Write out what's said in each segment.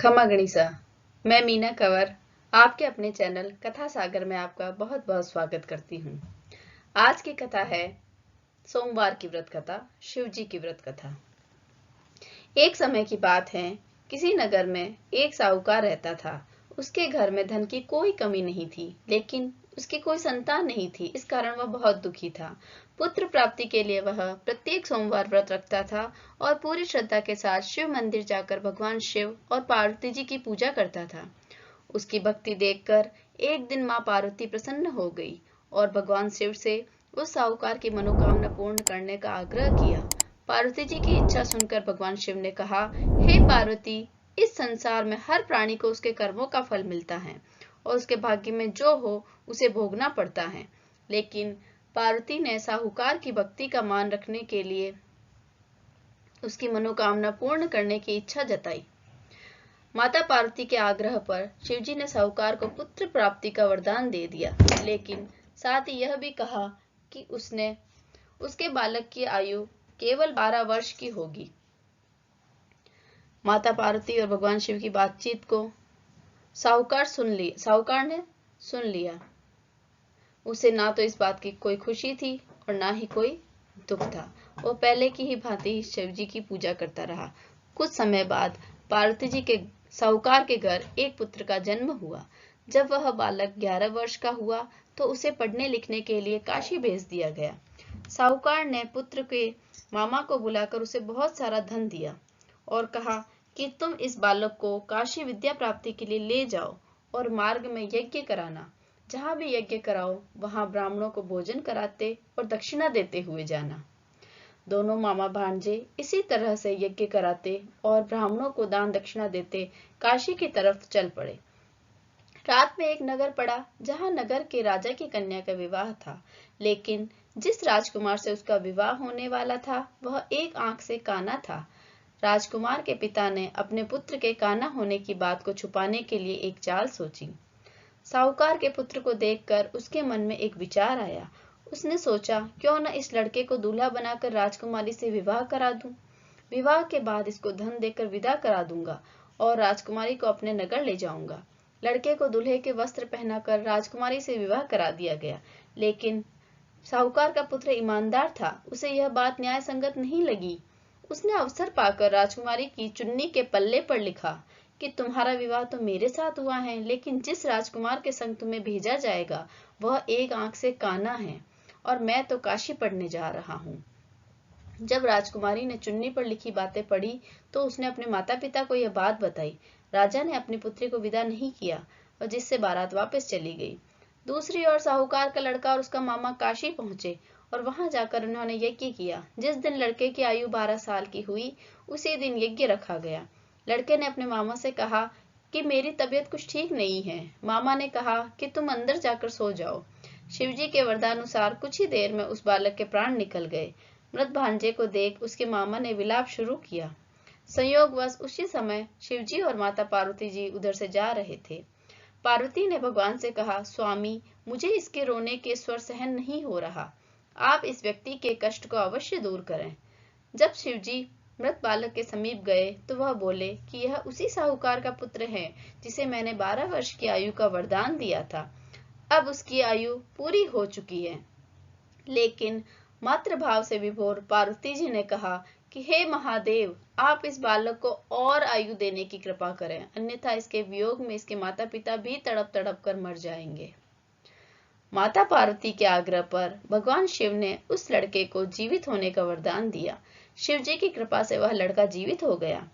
खमा गणिसा। मैं मीना कंवर आपके अपने चैनल कथा सागर में आपका बहुत बहुत स्वागत करती हूँ। आज की कथा है सोमवार की व्रत कथा, शिव जी की व्रत कथा। एक समय की बात है, किसी नगर में एक साहूकार रहता था। उसके घर में धन की कोई कमी नहीं थी, लेकिन उसकी कोई संतान नहीं थी। इस कारण वह बहुत दुखी था। पुत्र प्राप्ति के लिए वह प्रत्येक सोमवार व्रत रखता था और पूरी श्रद्धा के साथ शिव मंदिर जाकर भगवान शिव और पार्वती जी की पूजा करता था। उसकी भक्ति देखकर एक दिन माँ पार्वती प्रसन्न हो गई और भगवान शिव से उस साहूकार की मनोकामना पूर्ण करने का आग्रह किया। पार्वती जी की इच्छा सुनकर भगवान शिव ने कहा, हे पार्वती, इस संसार में हर प्राणी को उसके कर्मों का फल मिलता है और उसके भाग्य में जो हो उसे भोगना पड़ता है। लेकिन पार्वती ने साहूकार की भक्ति का मान रखने के लिए उसकी मनोकामना पूर्ण करने की इच्छा जताई। माता पार्वती के आग्रह पर शिवजी ने साहूकार को पुत्र प्राप्ति का वरदान दे दिया, लेकिन साथ ही यह भी कहा कि उसके बालक की आयु केवल 12 वर्ष की होगी। माता पार्वती और भगवान शिव की बातचीत को साहूकार ने सुन लिया। उसे ना तो इस बात की कोई खुशी थी और ना ही कोई दुख था। वो पहले की ही भांति शिव जी की पूजा करता रहा। कुछ समय बाद पार्वती जी के साहूकार के घर एक पुत्र का जन्म हुआ। जब वह बालक 11 वर्ष का हुआ तो उसे पढ़ने लिखने के लिए काशी भेज दिया गया। साहूकार ने पुत्र के मामा को बुलाकर उसे बहुत सारा धन दिया और कहा कि तुम इस बालक को काशी विद्या प्राप्ति के लिए ले जाओ और मार्ग में यज्ञ कराना। जहाँ भी यज्ञ कराओ वहां ब्राह्मणों को भोजन कराते और दक्षिणा देते हुए जाना। दोनों मामा भांजे इसी तरह से यज्ञ कराते और ब्राह्मणों को दान दक्षिणा देते काशी की तरफ चल पड़े। रात में एक नगर पड़ा जहाँ नगर के राजा की कन्या का विवाह था, लेकिन जिस राजकुमार से उसका विवाह होने वाला था वह एक आंख से काना था। राजकुमार के पिता ने अपने पुत्र के काना होने की बात को छुपाने के लिए एक चाल सोची। साहूकार के पुत्र को देखकर उसके मन में एक विचार आया। उसने सोचा, क्यों न इस लड़के को दूल्हा बनाकर राजकुमारी से विवाह करा दूं। विवाह के बाद इसको धन देकर विदा करा दूंगा और राजकुमारी को अपने नगर ले जाऊंगा। लड़के को दूल्हे के वस्त्र पहनाकर राजकुमारी से विवाह करा दिया गया, लेकिन साहूकार का पुत्र ईमानदार था। उसे यह बात न्याय संगत नहीं लगी। उसने अवसर पाकर राजकुमारी की चुन्नी के पल्ले पर लिखा कि तुम्हारा विवाह तो मेरे साथ हुआ है, लेकिन जिस राजकुमार के संग तुम्हें भेजा जाएगा वह एक आंख से काना है और मैं तो काशी पढ़ने जा रहा हूँ। जब राजकुमारी ने चुन्नी पर लिखी बातें पढ़ी तो उसने अपने माता पिता को यह बात बताई। राजा ने अपनी पुत्री को विदा नहीं किया और जिससे बारात वापस चली गई। दूसरी ओर साहूकार का लड़का और उसका मामा काशी पहुंचे और वहां जाकर उन्होंने यज्ञ किया। जिस दिन लड़के की आयु 12 साल की हुई उसी दिन यज्ञ रखा गया। लड़के ने अपने मामा से कहा कि मेरी तबीयत कुछ ठीक नहीं है। मामा ने कहा कि तुम अंदर जाकर सो जाओ। शिवजी के वरदानुसार कुछ ही देर में उस बालक के प्राण निकल गए। मृत भांजे को देख उसके मामा ने विलाप शुरू किया। संयोगवश उसी समय शिवजी और माता पार्वती जी उधर से जा रहे थे। पार्वती ने भगवान से कहा, स्वामी, मुझे इसके रोने के स्वर सहन नहीं हो रहा। आप इस व्यक्ति के कष्ट को अवश्य दूर करें। जब शिवजी मृत बालक के समीप गए तो वह बोले कि यह उसी साहूकार का पुत्र है जिसे मैंने 12 वर्ष की आयु का वरदान दिया था। अब उसकी आयु पूरी हो चुकी है। लेकिन मातृभाव से विभोर पार्वती जी ने कहा कि हे महादेव, आप इस बालक को और आयु देने की कृपा करें, अन्यथा इसके वियोग में इसके माता पिता भी तड़प तड़प कर मर जाएंगे। माता पार्वती के आग्रह पर भगवान शिव ने उस लड़के को जीवित होने का वरदान दिया। शिव जी की कृपा से वह लड़का जीवित हो गया।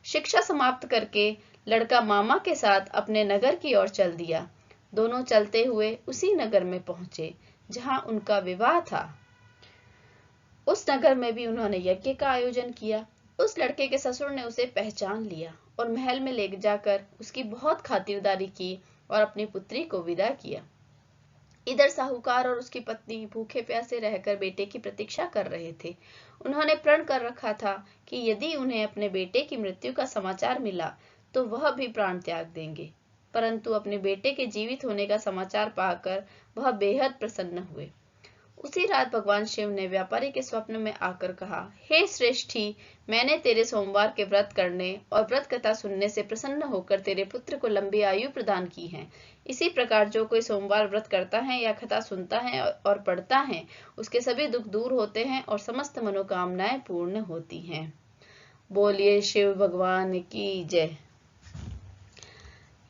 शिक्षा समाप्त करके लड़का मामा के साथ अपने नगर की ओर चल दिया। दोनों चलते हुए उसी नगर में पहुंचे जहां उनका विवाह था। उस नगर में भी उन्होंने यज्ञ का आयोजन किया। उस लड़के के ससुर ने उसे पहचान लिया और महल में ले जाकर उसकी बहुत खातिरदारी की और अपनी पुत्री को विदा किया। इधर साहूकार और उसकी पत्नी भूखे प्यासे रहकर बेटे की प्रतीक्षा कर रहे थे। उन्होंने प्रण कर रखा था कि यदि उन्हें अपने बेटे की मृत्यु का समाचार मिला तो वह भी प्राण त्याग देंगे, परंतु अपने बेटे के जीवित होने का समाचार पाकर वह बेहद प्रसन्न हुए। उसी रात भगवान शिव ने व्यापारी के स्वप्न में आकर कहा, हे श्रेष्ठी, मैंने तेरे सोमवार के व्रत करने और व्रत कथा सुनने से प्रसन्न होकर तेरे पुत्र को लंबी आयु प्रदान की है। इसी प्रकार जो कोई सोमवार व्रत करता है या कथा सुनता है और पढ़ता है, उसके सभी दुख दूर होते हैं और समस्त मनोकामनाएं पूर्ण होती हैं। बोलिए शिव भगवान की जय।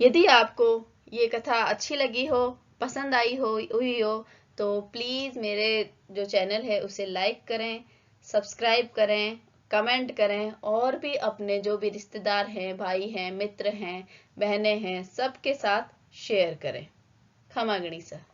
यदि आपको ये कथा अच्छी लगी हो, पसंद आई हुई हो, तो प्लीज़ मेरे जो चैनल है उसे लाइक करें, सब्सक्राइब करें, कमेंट करें और भी अपने जो भी रिश्तेदार हैं, भाई हैं, मित्र हैं, बहनें हैं, सबके साथ शेयर करें। खमा गणिसा।